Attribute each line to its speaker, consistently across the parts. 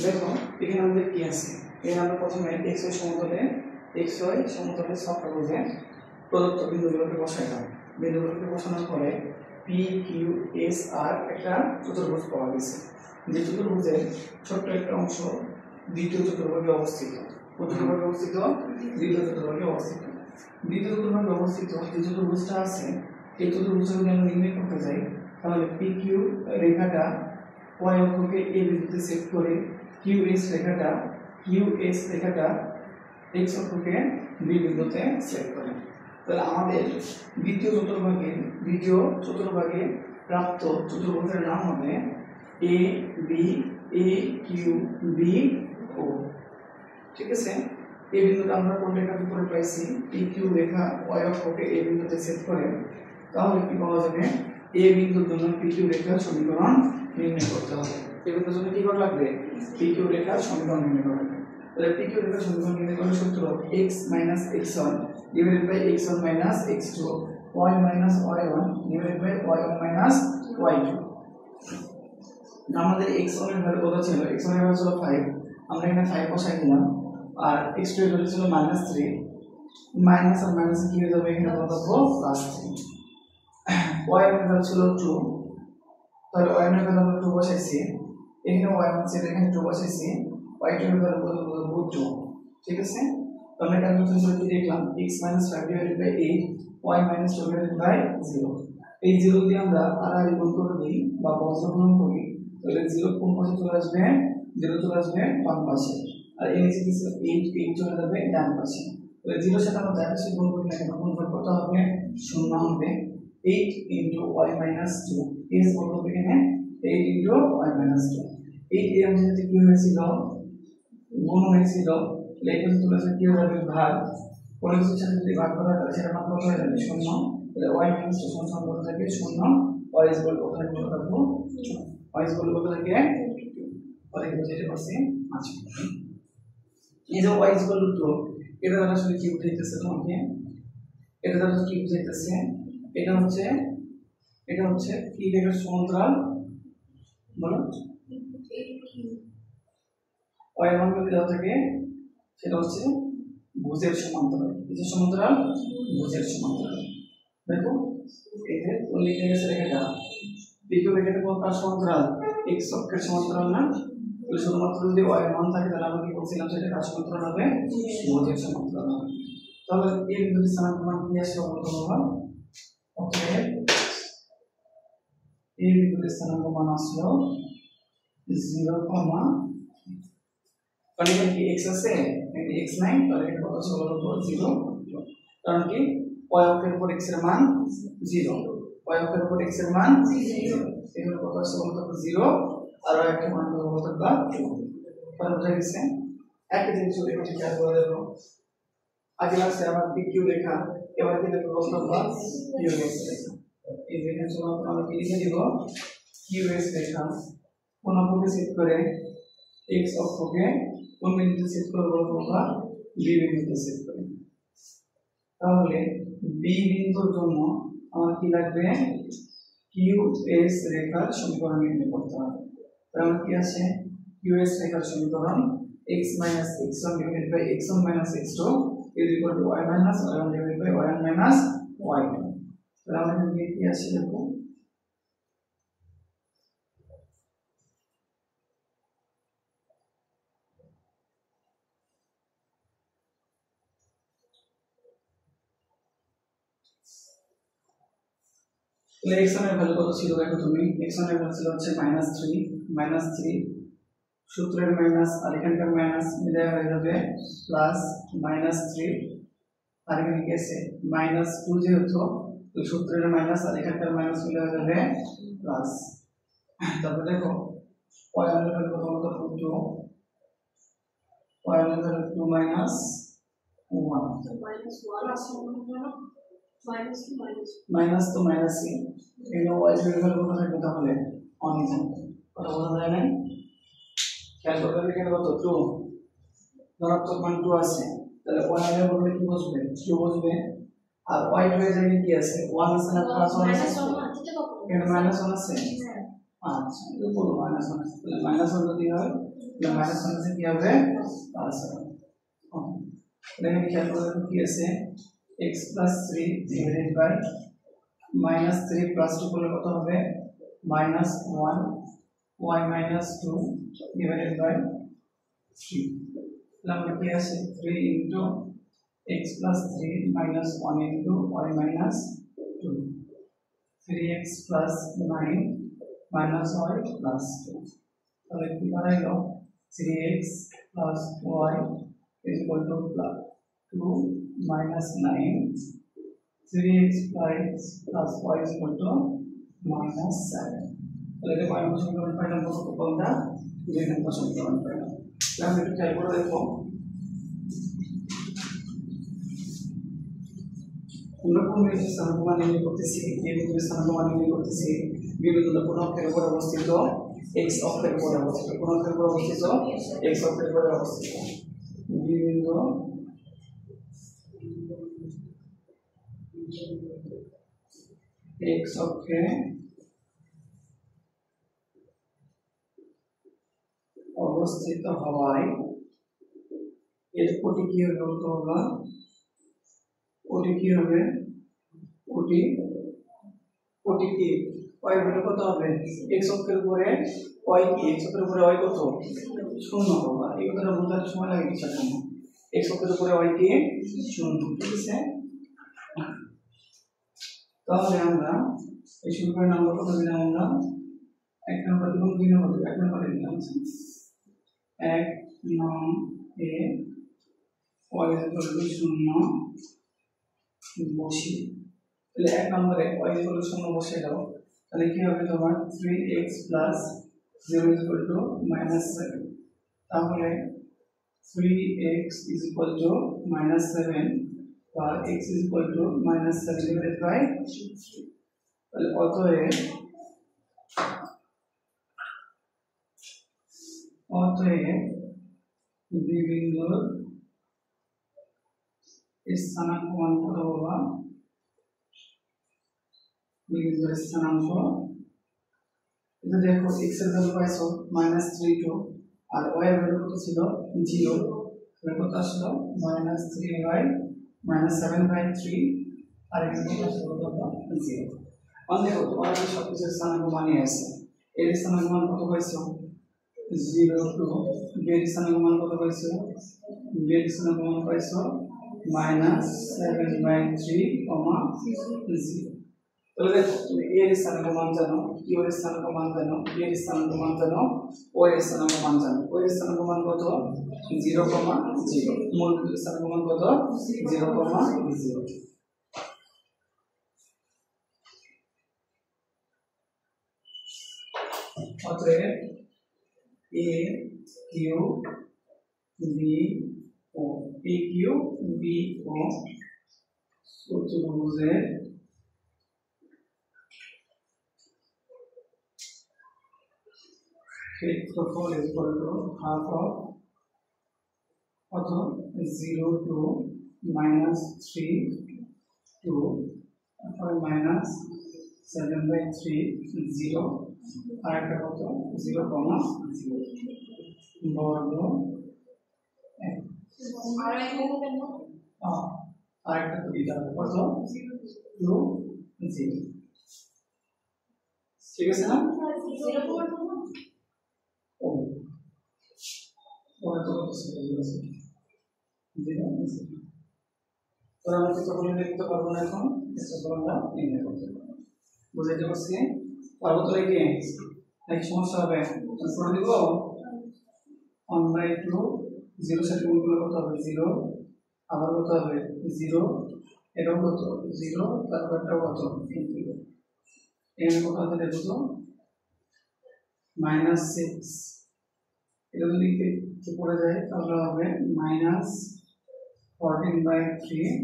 Speaker 1: দেখো এখানে আমাদের কি আছে, এখানে আমরা প্রথমে xy সমতলে সবটাকে প্রদত্ত বিন্দুগুলোকে বসাইলাম। বিন্দুগুলোকে বসানোর পরে p q s r একটা চতুর্ভুজ পাওয়া গেছে, যে চতুর্ভুজের ছোট্ট একটা অংশ দ্বিতীয় চতুর্ভাগে অবস্থিত। চতুর্ভাগে অবস্থিত দ্বিতীয় চতুর্ভাগে অবস্থিত দ্বিতীয় চতুর্ভাগে অবস্থিত যে চতুর্ভুজটা আছে, এই চতুর্ভুজটা যদি আমরা নির্ণয় করতে যাই, তাহলে PQ রেখাটা y অক্ষকে a বিন্দুতে সেট করে QS রেখাটা x অক্ষকে b বিন্দুতে সেট করে। তাহলে আমাদের দ্বিতীয় চতুর্ভাগে প্রাপ্ত চতুর্ভুজের নাম হবে A B A Q B O। ঠিক আছে, এই বিন্দুটা আমরা কোন রেখার উপরে পাইছি? PQ রেখা y অক্ষকে a বিন্দুতে সেট করে। তাহলে কি পাওয়া যাবে? a বিন্দুর জন্য PQ রেখার সমীকরণ নির্ণয় করতে হবে। এই বিন্দুর জন্য কি করা লাগবে? PQ রেখার সমীকরণ নির্ণয় করা লাগবে। তাহলে PQ রেখার সমীকরণ নির্ণয় করার সূত্র x - x1 / x1 - x2 y - y1 / y1 - y2। আমাদের x1 এর ভ্যালু কত ছিল? x1 এর ভ্যালু ছিল 5, আমরা এখানে 5 বসাই দিলাম। আর x2 এর ভ্যালু ছিল -3, মাইনাস আর মাইনাস কি হয়ে যাবে? এখানে বসাবো +3। y এর ভ্যালু ছিল 2, তাহলে y এর ভ্যালু আমরা 2 বসাইছি, এখানে y1 ছিল, এখানে 2 বসাইছি, y2 এর ভ্যালু বসাবো 2। ঠিক আছে, তো আমরা ক্যালকুলেশন করে কি দেখলাম? x - 5 / 8 y - 2 / 0। এই 0 দিয়ে আমরা আর গুণ করে দিই বা বর্গমূল করি, তাহলে 0 কোন পাশে চলে আসবে? 0 চলে আসবে বাম পাশে, আর এই নিচে কিছু 8 চলে যাবে ডান পাশে। তাহলে 0 সাথে আমরা যার পাশে গুণ করি না কেন, গুণফল কত হবে? 0 হবে। 8 × y - 2 is কত হবে? এখানে 8 × y - 2। 8 এর মধ্যে কি হয়েছিল? গুণ হয়েছিল, তাহলে এটা চলে আসবে কি হয়ে যাবে? ভাগ। কোন কিছুর সাথে যদি ভাগ করা হয় সেটা মান কত হয়ে যাবে? 0। তাহলে y - 2 সমান কত থাকে? 0। y is equal কত থাকে? কত থাকবো? y is equal কত থাকে? পরে কি যেটা করছি আছে। এই যে y is equal to 2, এটা দ্বারা আসলে কি বুঝাইতেছে তোমাকে? এটা দ্বারা কি বুঝাইতেছে? এটা হচ্ছে কি রেখার সমান্তরাল? বলো y এর মান কত দেওয়া থাকে? সেটা হচ্ছে ভুজের সমান্তরাল। কিসের সমান্তরাল? ভুজের সমান্তরাল। দেখো এই যে লিখে গেছে রেখাটা, দ্বিতীয় রেখাটা কোন তার সমান্তরাল? x অক্ষের সমান্তরাল না? তাহলে শুধুমাত্র যদি y এর মান থাকে তাহলে আমরা কি বলছিলাম? সেটা কার সমান্তরাল হবে? ভুজের সমান্তরাল হবে। তাহলে এই বিন্দুর স্থানাঙ্ক মান কি আসবে? বলতো ওকে, এই বিন্দুর স্থানাঙ্ক মান আসলো 0, কারণ এখানে কি x আছে? এখানে x নাই, তাহলে এটা কত ছিল? 0। কারণ কি y অক্ষের উপর x এর মান 0, y অক্ষের উপর x এর মান 0, এখানে কত আছে? বলতো 0, আর y অক্ষের মান কত? বলতো 2। তাহলে বুঝা গেছে। একই জিনিস ওই পাশে খেয়াল করে দেখো, আগে লাগছে আমার PQ রেখা, এবার কি দেখো? বলতো QS রেখা। এই রেখার জন্য আমরা কি লিখে দিব? QS রেখা কোন অক্ষকে সেট করে? x অক্ষকে কোন বিন্দুতে সেট করে? বলতো আমরা b বিন্দুতে সেট করি। তাহলে b বিন্দুর জন্য আমার কি লাগবে? QS রেখার সমীকরণ নির্ণয় করতে হবে। তাহলে আমার কি আছে? QS রেখার সমীকরণ x - x1 / x1 - x2 is equal to y - y1 / y1 - y2। তাহলে আমরা এখানে কি আছে দেখো, তাহলে x1 এর ভ্যালু কত ছিল? দেখো তুমি x1 এর ভ্যালু ছিল হচ্ছে -3 সূত্রের মাইনাস আর এখানকার মাইনাস মিলে হয়ে যাবে +-3, আর এখানে কি আছে? -2 যেহেতু, তো সূত্রের মাইনাস আর এখানকার মাইনাস মিলে হয়ে যাবে প্লাস। তারপর দেখো y এর ভ্যালু কত? 2, y এর ভ্যালু 2 - 1 -1 মাইনাস তো মাইনাসই, এখানে y এর ভ্যালু কত থাকবে? তাহলে অনই থাকবে। কথা বলা যায় না? খেয়াল করলে এখানে কত? 2, ধনাত্মক মান 2 আছে, তাহলে y এর বদলে কি বসবে? 2 বসবে। আর y2 এর জায়গায় কি আছে? 1 আছে না +1 আছে? এখানে -1 আছে। আচ্ছা, এটা পুরো -1 আছে, তাহলে -1 যদি হয় মাইনাস মাইনাসে কি হবে প্লাস হবে এখানে খেয়াল করে দেখো কি আছে x plus 3 divided by minus 3 plus 2 করলে কত হবে minus 1 y minus 2 divided by 3 তাহলে কি আছে 3 into x plus 3 minus 1 into y minus 2 3x plus 9 minus y plus 2 তাহলে কি দাঁড়াইলো 3x plus y is equal to plus 2 minus 9 3x plus y is equal to minus 7 তাহলে এটা কয় নম্বর সমীকরণ পাইলাম কোনটা 2 নম্বর সমীকরণ পাইলাম তাহলে একটু খেয়াল করে দেখো আমরা কোন বিন্দুর স্থানাঙ্ক মান নির্ণয় করতেছি a বিন্দুর স্থানাঙ্ক মান নির্ণয় করতেছি b বিন্দুর কোন অক্ষের উপর অবস্থিত x অক্ষের উপর অবস্থিত কোন অক্ষের উপর অবস্থিত x অক্ষের উপর অবস্থিত b বিন্দু x অক্ষে অবস্থিত হওয়ায় এর কোটি কি হবে বলতে হবে কোটি কি হবে কোটি কোটি কি y বলে কত হবে x অক্ষের উপরে y কি x অক্ষের উপরে y কত 0 হবে এই কথাটা বলতে সময় লাগে কিছু না x অক্ষের উপরে y কি 0 ঠিক আছে তাহলে আমরা এই সমীকরণ নাম্বার কত দিলাম আমরা 1 নম্বর এবং 2 নম্বর 1 নম্বর দিলাম 1 নং এ y equal to 0 বসি তাহলে 1 নম্বরে y equal to 0 বসিয়ে দাও তাহলে কি হবে তোমার 3x plus 0 is equal to minus 7 তাহলে 3x is equal to minus 7 or x is equal to minus 7 divided by 3 তাহলে অতএব b বিন্দুর স্থানাঙ্ক মান কত হবে b বিন্দুর স্থানাঙ্ক এটা দেখো x এর ভ্যালু পাইছো -3 আর y এর ভ্যালু কত ছিল 0 তাহলে কত আসলো -3/-7/3 আর এখানে আসলো কত 0 অন্য কত আর সবকিছু স্থানাঙ্ক মানে আছে এর স্থানাঙ্ক মান কত পাইছো 0 টু b এর স্থানাঙ্ক মান কত পাইছো b এর স্থানাঙ্ক মান পাইছো -7/3, 0 তাহলে দেখো তুমি a এর স্থানাঙ্ক মান জানো q এর স্থানাঙ্ক মান জানো b এর স্থানাঙ্ক মান জানো o এর স্থানাঙ্ক মান জানো o এর স্থানাঙ্ক মান কত 0,0 মূল বিন্দুর স্থানাঙ্ক মান কত 0,0 অতএব a q b o a q b o চতুর্ভুজের ক্ষেত্রফল is equal to half of কত 0 to -3 to তারপর -7/3 0 আর একটা কত 0,0 বর্গ আর একটা তো দিতে হবে কত 2 0 ঠিক আছে না ও ওটা তো আছে তোরা আমাকে তো বলে লিখতে পারবো না এখন এটা তো আমরা নির্ণয় করতে পারবো বুঝাইতে পারছি পারবো তো লিখে এক সমস্যা হবে করে দিব 1/2 0 সাথে গুণ করলে কত হবে 0 আবার কত হবে 0 এটাও কত 0 তারপর এটাও কত 0 এখানে কত হবে দেখো তো -6 এটা যদি পড়ে যায় তাহলে হবে -14/3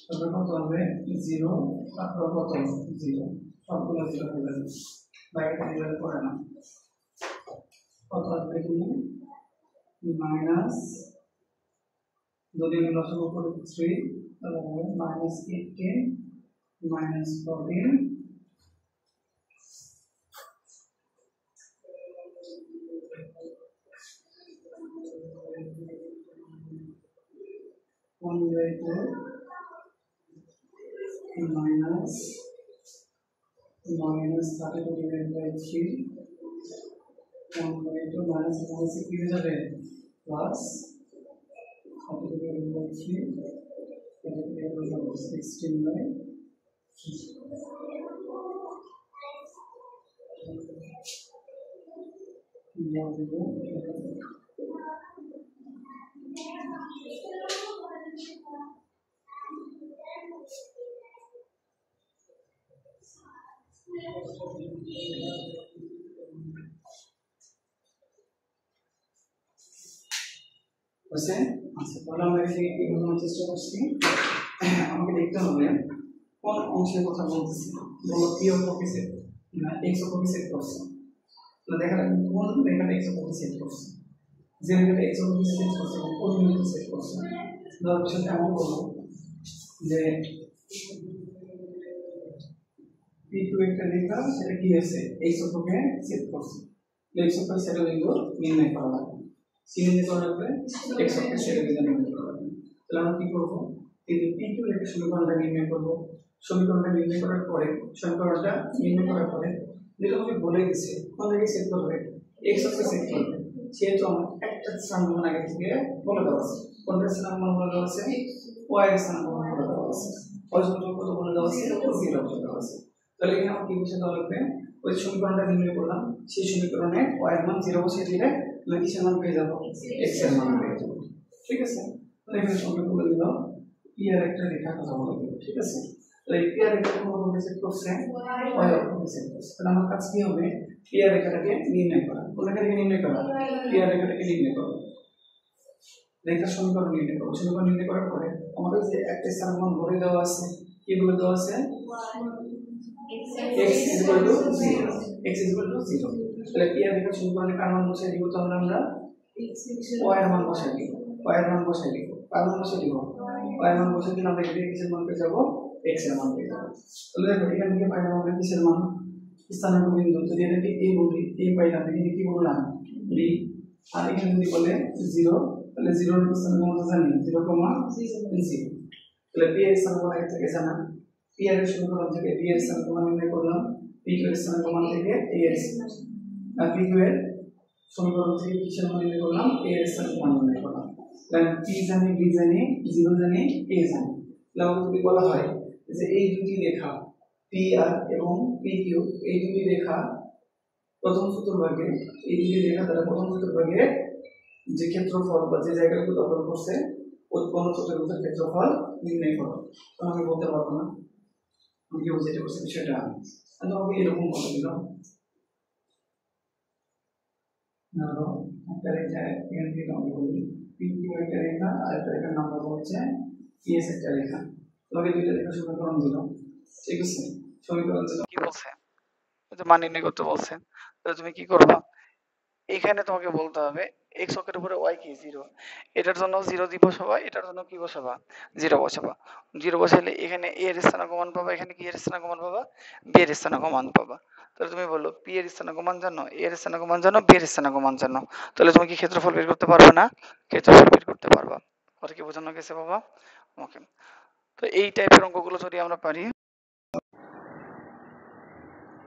Speaker 1: তারপর কত হবে 0 তারপর কত 0 সবগুলো 0 হয়ে যাবে বাইরে ডিভাইড করে না কত আসবে এখানে মাইনাস যদি আমি লসাগু করি 3 তাহলে হবে -18 -14 -14 by 4 minus 32 divided by 3 1 by 2 minus কি হয়ে যাবে প্লাস 32 divided by 3 16 by 3 বুঝছেন? আচ্ছা তাহলে আমরা এখানে কি বোঝানোর চেষ্টা করছি আমাকে দেখতে হবে কোন অংশের কথা বলতেছি বলো পি অফ ওকে সেট না এক্স অফ ওকে সেট করছে তো দেখা লাগবে কোন রেখাটা এক্স অফ ওকে সেট করছে যে রেখাটা এক্স অফ ওকে সেট করছে এবং কোন বিন্দুতে সেট করছে ধরো বিষয়টা এমন বলবো যে P2 একটা রেখা সেটা কি আছে এক্স অফ ওকে সেট করছে এক্স অফ ওকে সেট বিন্দু নির্ণয় করা লাগবে সিনে করা লাগবে এক্স অফ ওকে সেট বিন্দু নির্ণয় করা লাগবে তাহলে আমরা কি করব এই যে P2 এর সমীকরণটা নির্ণয় করব সমীকরণটা নির্ণয় করার পরে সমীকরণটা নির্ণয় করার পরে যেটা আমি বলে দিয়েছি কোন জায়গায় সেট করবে এক্স অফ ওকে সেট করবে সেহেতু আমার একটা স্থানাঙ্ক আগে থেকে বলে দেওয়া আছে কোনটা স্থানাঙ্ক বলে দেওয়া আছে y এর স্থানাঙ্ক বলে দেওয়া আছে অসংখ্য কত বলে দেওয়া আছে 0 বলে দেওয়া আছে তাহলে এখানে আমরা কি বসে দেওয়া লাগবে ওই সমীকরণটা নির্ণয় করলাম সেই সমীকরণে y এর মান 0 বসিয়ে দিলে আমরা কিসের মান পেয়ে যাব x এর মান পেয়ে যাব ঠিক আছে তাহলে এখানে সংখ্যা বলে দিলাম p এর একটা রেখা কথা বলে দিল ঠিক আছে তাহলে p এর রেখা কোন ভাবে সেট করছে y এর ভাবে সেট করছে তাহলে আমার কাজ কি হবে p এর রেখাটাকে নির্ণয় করা কোন রেখাটাকে নির্ণয় করা p এর রেখাটাকে নির্ণয় করা রেখার সমীকরণ নির্ণয় করব সমীকরণ নির্ণয় করার পরে আমাদের যে একটা স্থানাঙ্ক মান বলে দেওয়া আছে কি বলে দেওয়া আছে x equal to 0 x equal to 0 তাহলে p এর রেখার সমীকরণে কার মান বসাই দিব তাহলে আমরা y এর মান বসাই দিব y এর মান বসাই দিব কার মান বসাই দিব y এর মান বসাই দিলে আমরা এখানে কিসের মান পেয়ে যাব x এর মান পেয়ে যাব তাহলে দেখো এখান থেকে পাইলাম আমরা কিসের মান স্থানাঙ্ক বিন্দু যদি এটাকে a বলি a পাইলাম এখানে কি বললাম b আর এখানে যদি বলে 0 তাহলে 0 এর স্থানাঙ্ক কত জানি 0, 0 তাহলে p এর স্থানাঙ্ক আগে থেকে জানা p এর সমীকরণ থেকে b এর স্থানাঙ্ক মান নির্ণয় করলাম p এর স্থানাঙ্ক মান থেকে a এর p এর সমীকরণ থেকে কিসের মান নির্ণয় করলাম a এর স্থানাঙ্ক মান নির্ণয় করলাম তাহলে p জানি b জানি 0 জানি a জানি তাহলে যদি বলা হয় যে এই দুটি রেখা pr এবং pq এই দুটি রেখা প্রথম চতুর্ভাগে এই দুটি রেখা দ্বারা প্রথম চতুর্ভাগে যে ক্ষেত্রফল বা যে জায়গাগুলো দখল করছে উৎপন্ন চতুর্ভুজের ক্ষেত্রফল নির্ণয় করো তখন আমি বলতে পারবো না আমি কি বুঝতে পারছি বিষয়টা আমি তোমাকে এরকম বলে দিলাম ধরো একটা রেখা এখান থেকে আমি বলি PQ একটা রেখা আর একটা রেখার নাম হচ্ছে PS একটা রেখা তোমাকে দুইটা রেখা সমীকরণ দিলাম ঠিক আছে সমীকরণ দিলাম কি বলছে মান নির্ণয় করতে বলছে তাহলে তুমি কি করবা এখানে তোমাকে বলতে হবে x অক্ষের উপরে y কি 0 এটার জন্য 0 দি বসাবা এটার জন্য কি বসাবা 0 বসাবা 0 বসাইলে এখানে a এর স্থানাঙ্ক মান পাবা এখানে কি এর স্থানাঙ্ক মান পাবা b এর স্থানাঙ্ক মান পাবা তাহলে তুমি বলো p এর স্থানাঙ্ক মান জানো a এর স্থানাঙ্ক মান জানো b এর স্থানাঙ্ক মান জানো তাহলে তুমি কি ক্ষেত্রফল বের করতে পারবে না ক্ষেত্রফল বের করতে পারবা কথা কি বোঝানো গেছে বাবা ওকে তো এই টাইপের অঙ্কগুলো যদি আমরা পারি